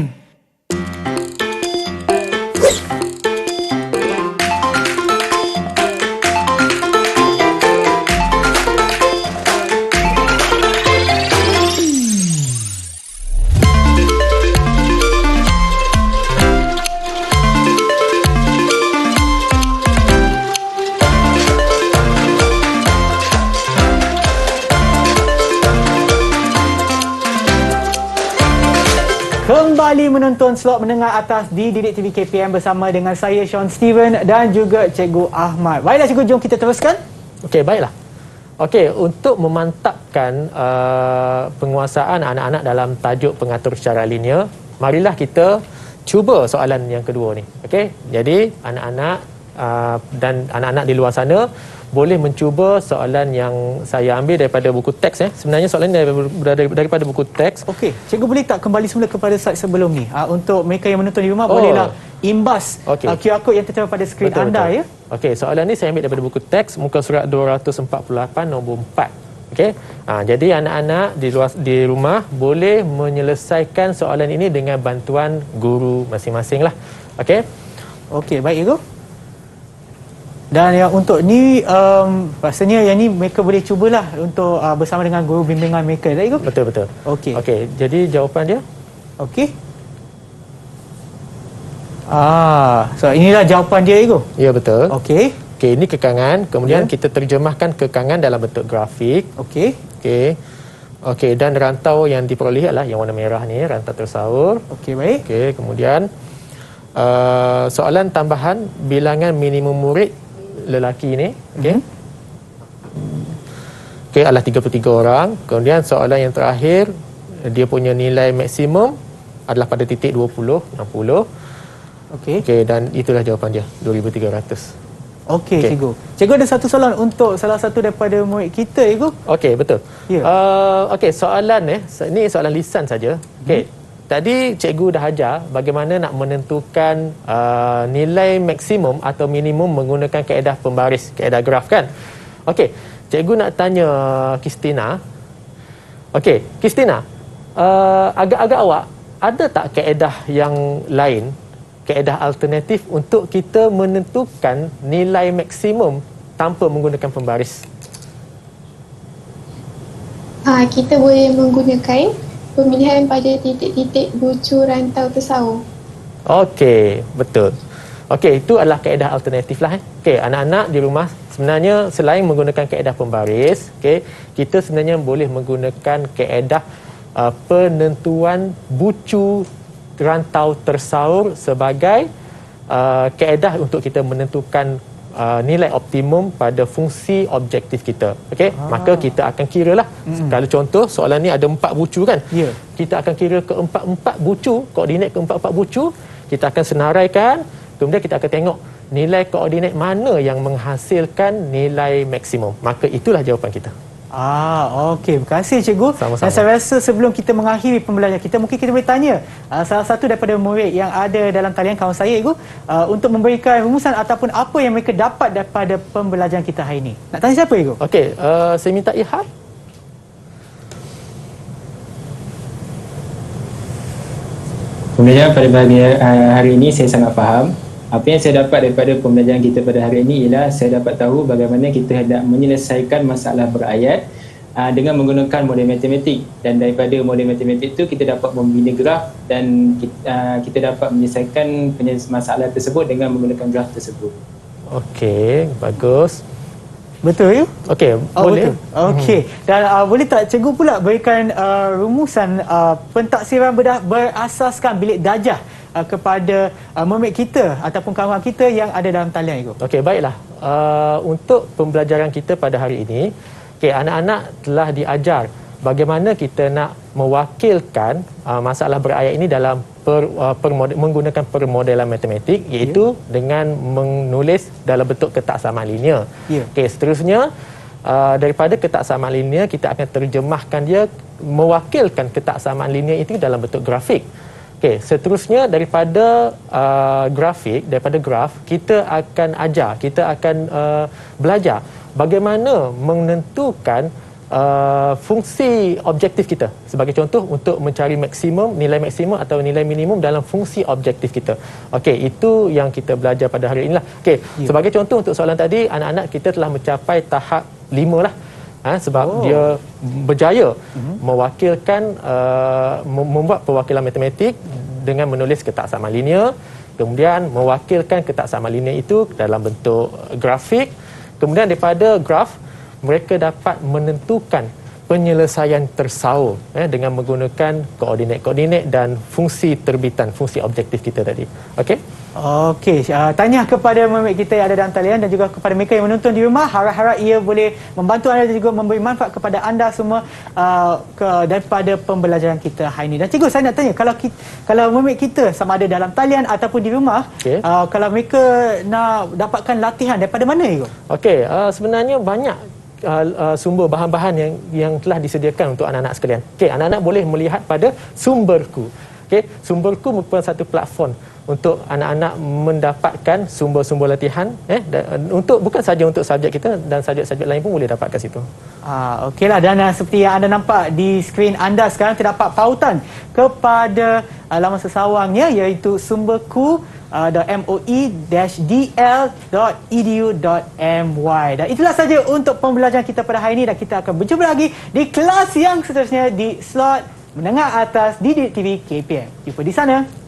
Speaker 2: Kembali menonton slot menengah atas di Didik TV KPM bersama dengan saya Sean Steven dan juga Cikgu Ahmad. Baiklah cikgu, jom kita teruskan.
Speaker 3: Okey, baiklah. Okey, untuk memantapkan penguasaan anak-anak dalam tajuk pengatur secara linear, marilah kita cuba soalan yang kedua ni. Okey, jadi anak-anak dan anak-anak di luar sana boleh mencuba soalan yang saya ambil daripada buku teks. Sebenarnya soalan ni daripada buku teks.
Speaker 2: Okey, cikgu boleh tak kembali semula kepada slide sebelum ni? Untuk mereka yang menonton di rumah, bolehlah imbas QR code yang tertera pada skrin anda. Ya.
Speaker 3: Okey, soalan ni saya ambil daripada buku teks muka surat 248 nombor 4. Okey. Jadi anak-anak di rumah boleh menyelesaikan soalan ini dengan bantuan guru masing-masing lah. Okey.
Speaker 2: Okey, baik cikgu. Dan yang untuk ni rasanya yang ni mereka boleh cubalah untuk bersama dengan guru bimbingan mereka. Tak cikgu?
Speaker 3: Betul.
Speaker 2: Okey.
Speaker 3: Okey, jadi jawapan dia?
Speaker 2: Okey. So inilah jawapan dia cikgu.
Speaker 3: Ya, betul.
Speaker 2: Okey.
Speaker 3: Okey, ini kekangan. Kemudian kita terjemahkan kekangan dalam bentuk grafik.
Speaker 2: Okey.
Speaker 3: Okey, dan rantau yang diperoleh adalah yang warna merah ni, rantau tersaur.
Speaker 2: Okey, baik.
Speaker 3: Okey, kemudian soalan tambahan bilangan minimum murid lelaki ni, okey. Okey, adalah 33 orang. Kemudian soalan yang terakhir, dia punya nilai maksimum adalah pada titik 20, 60. Okey, dan itulah jawapan dia, 2300.
Speaker 2: Okey, cikgu. Cikgu ada satu soalan untuk salah satu daripada murid kita, cikgu.
Speaker 3: Okey, betul.
Speaker 2: Ya.
Speaker 3: Okey, soalan ni soalan lisan saja. Okey. Tadi cikgu dah ajar bagaimana nak menentukan nilai maksimum atau minimum menggunakan kaedah pembaris, kaedah graf kan? Okey, cikgu nak tanya Kristina. Okey, Kristina, agak-agak awak ada tak kaedah yang lain, kaedah alternatif untuk kita menentukan nilai maksimum tanpa menggunakan pembaris?
Speaker 9: Kita boleh menggunakan pemilihan pada titik-titik bucu rantau tersaur. Okey,
Speaker 3: betul. Okey, itu adalah kaedah alternatif lah. Okey, anak-anak di rumah sebenarnya selain menggunakan kaedah pembaris, kita sebenarnya boleh menggunakan kaedah penentuan bucu rantau tersaur sebagai kaedah untuk kita menentukan nilai optimum pada fungsi objektif kita. Okey, maka kita akan kiralah. Kalau contoh soalan ni ada 4 bucu kan?
Speaker 2: Ya.
Speaker 3: Kita akan kira keempat-empat bucu, koordinat keempat-empat bucu, kita akan senaraikan, kemudian kita akan tengok nilai koordinat mana yang menghasilkan nilai maksimum. Maka itulah jawapan kita.
Speaker 2: Okey. Terima kasih cikgu.
Speaker 3: Sama-sama.
Speaker 2: Dan saya rasa sebelum kita mengakhiri pembelajaran kita, mungkin kita boleh tanya salah satu daripada murid yang ada dalam talian kawan saya, cikgu, untuk memberikan rumusan ataupun apa yang mereka dapat daripada pembelajaran kita hari ini. Nak tanya siapa, cikgu?
Speaker 3: Okey, saya minta Ihab.
Speaker 8: Pembelajaran pada hari ini saya sangat faham. Apa yang saya dapat daripada pembelajaran kita pada hari ini ialah saya dapat tahu bagaimana kita hendak menyelesaikan masalah berayat dengan menggunakan model matematik, dan daripada model matematik itu kita dapat membina graf dan kita dapat menyelesaikan masalah tersebut dengan menggunakan graf tersebut.
Speaker 3: Okey, bagus.
Speaker 2: Betul, ya?
Speaker 3: Okey, boleh.
Speaker 2: Betul. Okey. Dan boleh tak cikgu pula berikan rumusan pentaksiran bedah berasaskan bilik darjah kepada murid kita ataupun kawan kita yang ada dalam talian, cikgu?
Speaker 3: Okey, baiklah. Untuk pembelajaran kita pada hari ini, anak-anak telah diajar bagaimana kita nak mewakilkan masalah berayat ini dalam menggunakan permodelan matematik, iaitu dengan menulis dalam bentuk ketaksamaan linear. Okey, seterusnya daripada ketaksamaan linear kita akan terjemahkan dia mewakilkan ketaksamaan linear itu dalam bentuk grafik. Okey, seterusnya daripada daripada graf kita akan belajar bagaimana menentukan fungsi objektif kita. Sebagai contoh, untuk mencari nilai maksimum atau nilai minimum dalam fungsi objektif kita. Okey, itu yang kita belajar pada hari inilah. Okey, sebagai contoh untuk soalan tadi, anak-anak kita telah mencapai tahap 5 lah. Sebab dia berjaya mewakilkan membuat perwakilan matematik dengan menulis ketaksamaan linear, kemudian mewakilkan ketaksamaan linear itu dalam bentuk grafik. Kemudian daripada graf mereka dapat menentukan penyelesaian tersaur dengan menggunakan koordinat-koordinat dan fungsi terbitan, fungsi objektif kita tadi. Okey?
Speaker 2: Okey, tanya kepada murid kita yang ada dalam talian dan juga kepada mereka yang menonton di rumah, harap-harap ia boleh membantu anda dan juga memberi manfaat kepada anda semua daripada pembelajaran kita hari ini. Dan cikgu, saya nak tanya, kalau murid kita sama ada dalam talian ataupun di rumah, kalau mereka nak dapatkan latihan daripada mana, cikgu?
Speaker 3: Okey, sebenarnya banyak sumber bahan-bahan yang telah disediakan untuk anak-anak sekalian. Okey, anak-anak boleh melihat pada Sumberku. Okey, Sumberku merupakan satu platform untuk anak-anak mendapatkan sumber-sumber latihan bukan saja untuk subjek kita, dan subjek-subjek lain pun boleh dapat kat situ.
Speaker 2: Okeylah, dan seperti yang anda nampak di skrin anda sekarang, terdapat pautan kepada laman sesawangnya, iaitu sumberku.moi-dl.edu.my. Dan itulah saja untuk pembelajaran kita pada hari ini, dan kita akan berjumpa lagi di kelas yang seterusnya di slot menengah atas di Didik TV KPM. Jumpa di sana.